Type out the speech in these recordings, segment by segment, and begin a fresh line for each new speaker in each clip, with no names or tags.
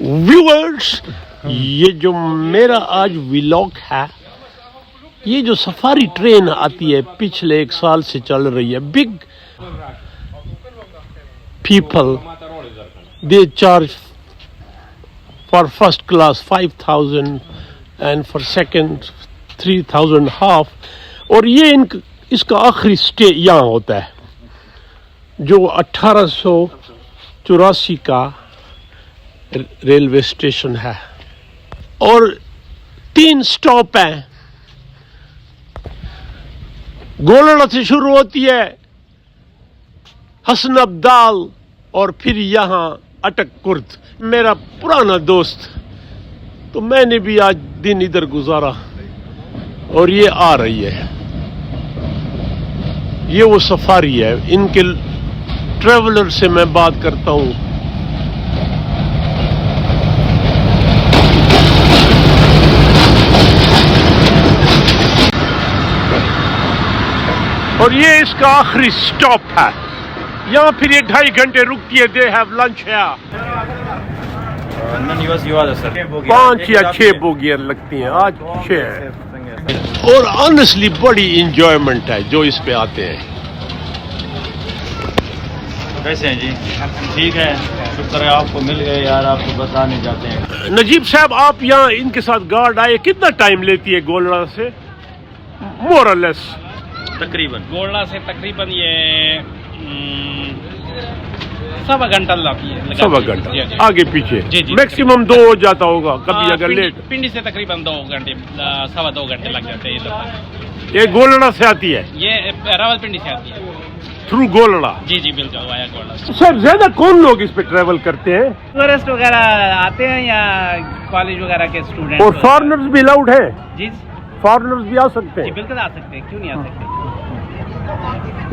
Viewers, ये जो मेरा आज व्लॉग है, ये जो सफारी ट्रेन आती है पिछले 1 साल से चल रही है, big people they charge for first class 5,000 and for second 3,000 half, और ये इसका आखिरी स्टे यहाँ होता है जो 1884 का रेलवे स्टेशन है, और 3 स्टॉप हैं। गोलड़ा से शुरू होती है, हसन अब्दाल, और फिर यहाँ अटक कुर्द। मेरा पुराना दोस्त, तो मैंने भी आज दिन इधर गुजारा, और ये आ रही है, ये वो सफारी है। इनके ट्रैवलर से मैं बात करता हूँ। और ये इसका आखिरी स्टॉप है, यहाँ फिर ये 2.5 घंटे रुकती है। दे हैव लंच है। 5 या 6 बोगियां लगती हैं, आज 6 है। और ऑनेस्टली बड़ी इंजॉयमेंट है जो इस पे आते हैं।
कैसे हैं जी? ठीक है, शुक्र है आपको मिल गए यार, आपको बता नहीं जाते हैं।
नजीब साहब, आप यहाँ इनके साथ गार्ड आए, कितना टाइम लेती है गोलड़ा से? मोर और लेस
तकरीबन
गोलड़ा से तकरीबन ये 1.25 घंटा लाती है।
1.25 घंटा
जी।
आगे पीछे
जी, जी,
मैक्सिमम 2 हो जाता होगा कभी अगर लेट।
पिंडी से तकरीबन 2 घंटे 2.25 घंटे लग जाते हैं इधर तक।
ये गोलड़ा से आती है,
ये रावलपिंडी से आती है।
थ्रू गोलड़ा।
जी जी बिल्कुल, वाया गोलड़ा से।
सर, ज्यादा कौन लोग इस पे ट्रेवल करते हैं?
टूरिस्ट वगैरह आते हैं या कॉलेज वगैरह के स्टूडेंट।
और फॉरेनर्स भी अलाउड है?
जी
फॉरेनर्स भी आ सकते
जी
हैं?
बिल्कुल आ सकते हैं, क्यों नहीं आ सकते।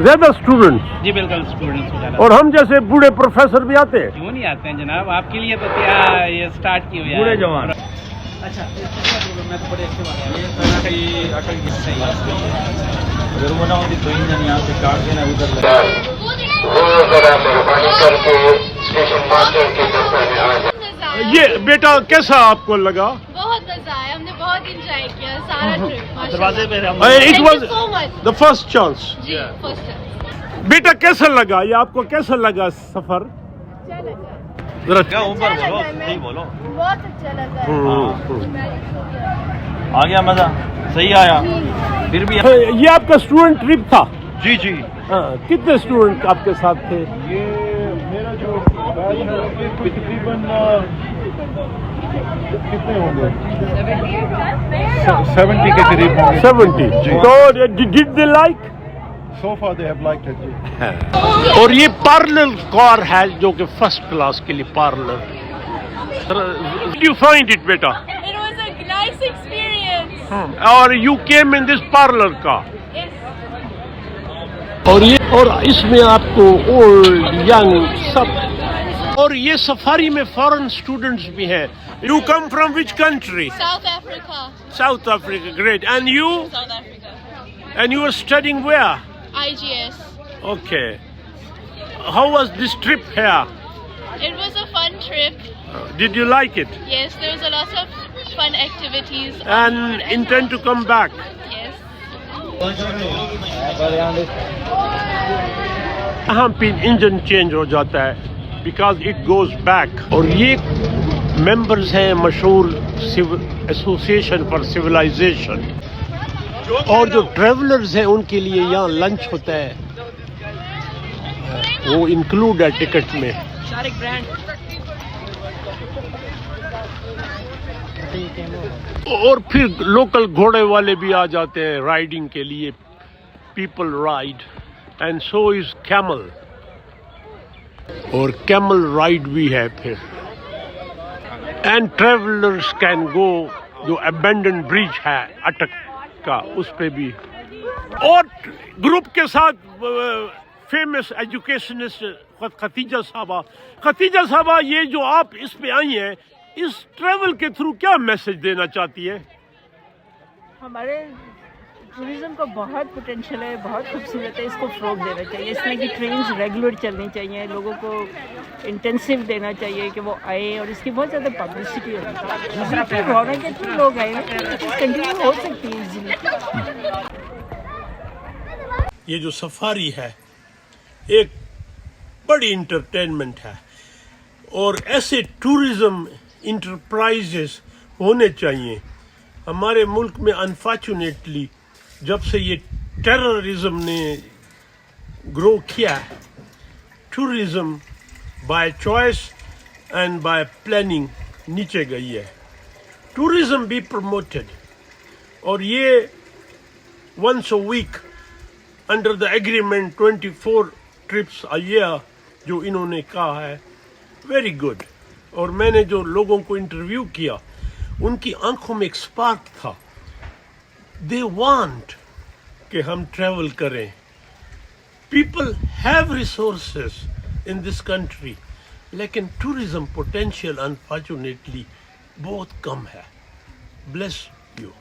ज्यादा स्टूडेंट्स?
जी बिल्कुल, स्टूडेंट्स वगैरह।
और हम जैसे बूढ़े प्रोफेसर भी आते हैं?
क्यों नहीं आते हैं जनाब, आपके लिए तो ये स्टार्ट की हुई है।
बूढ़े जवान।
अच्छा, मैं तो बड़े अच्छे बात
अगर वो ना होती तो इंजन यहाँ से काट देना उधर लगा।
वो जरा मेहरबानी करके स्टेशन मास्टर के दफ्तर में आ जाए।
ये बेटा कैसा आपको लगा?
बहुत मजा आया, हमने बहुत एंजॉय किया सारा ट्रिप।
दरवाजे पे हम
it was
so much.
The first chance.
जी, फर्स्ट टाइम।
बेटा कैसा लगा ये आपको, कैसा लगा सफर? जरा
क्या ऊपर बोलो, नहीं बोलो।
बहुत अच्छा लगा।
आ गया मजा, सही आया। फिर भी
ये आपका स्टूडेंट ट्रिप था?
जी जी।
हाँ, कितने स्टूडेंट आपके साथ थे?
ये मेरा जो बैच है तकरीबन कितने होंगे 70 के करीब होंगे।
70। तो did they like?
So far they have liked it.
और ये पार्लर कार है जो कि फर्स्ट क्लास के लिए पार्लर। यू फाइंड इट बेटा?
It was a nice experience.
और you came in this parlour car?
Yes.
और इसमें आपको ओल्ड यंग सब, और ये सफारी में फॉरेन स्टूडेंट्स भी हैं। You come from which country?
South Africa.
South Africa, great. And you?
South Africa.
And you are studying where?
IGS.
Okay. How was this trip here?
It was a fun trip.
Did you like it?
Yes, there was a lot of fun activities.
And intend to come back?
Yes.
यहाँ पे engine change हो जाता है because it goes back। और ये members हैं मशहूर association for civilisation, और जो ट्रेवलर्स हैं उनके लिए यहाँ लंच होता है, वो इंक्लूड है टिकट में। और फिर लोकल घोड़े वाले भी आ जाते हैं राइडिंग के लिए, people ride, and so is camel, और कैमल राइड भी है फिर। एंड ट्रेवलर्स कैन गो, जो अबेंडन ब्रिज है अटक का, उस पे भी। और ग्रुप के साथ फेमस एजुकेशनिस्ट खतीजा साहबा, ये जो आप इस पे आई हैं, इस ट्रेवल के थ्रू क्या मैसेज देना चाहती है?
हमारे टूरिज़्म का बहुत पोटेंशियल है, बहुत खूबसूरत है, इसको फ़रोग देना चाहिए। इस तरह की ट्रेन्स रेगुलर चलनी चाहिए, लोगों को इंटेंसिव देना चाहिए कि वो आए और इसकी बहुत ज़्यादा पब्लिसिटी होनी चाहिए। दूसरा रौनक के थ्रू लोग आए, कंटिन्यू हो सकती है इजीली।
ये जो सफारी है एक बड़ी इंटरटेनमेंट है और ऐसे टूरिज्म इंटरप्राइजेस होने चाहिए। हमारे मुल्क में अनफॉर्चुनेटली जब से ये टेररिज्म ने ग्रो किया, tourism by choice and bye planning नीचे गई है। टूरिज्म भी प्रमोटेड और ये once a week under the agreement 24 trips a year जो इन्होंने कहा है, वेरी गुड। और मैंने जो लोगों को इंटरव्यू किया उनकी आंखों में एक स्पार्क था, दे वांट कि हम ट्रैवल करें। People have resources in this country, लेकिन टूरिज्म पोटेंशियल अनफॉर्चुनेटली बहुत कम है। Bless you.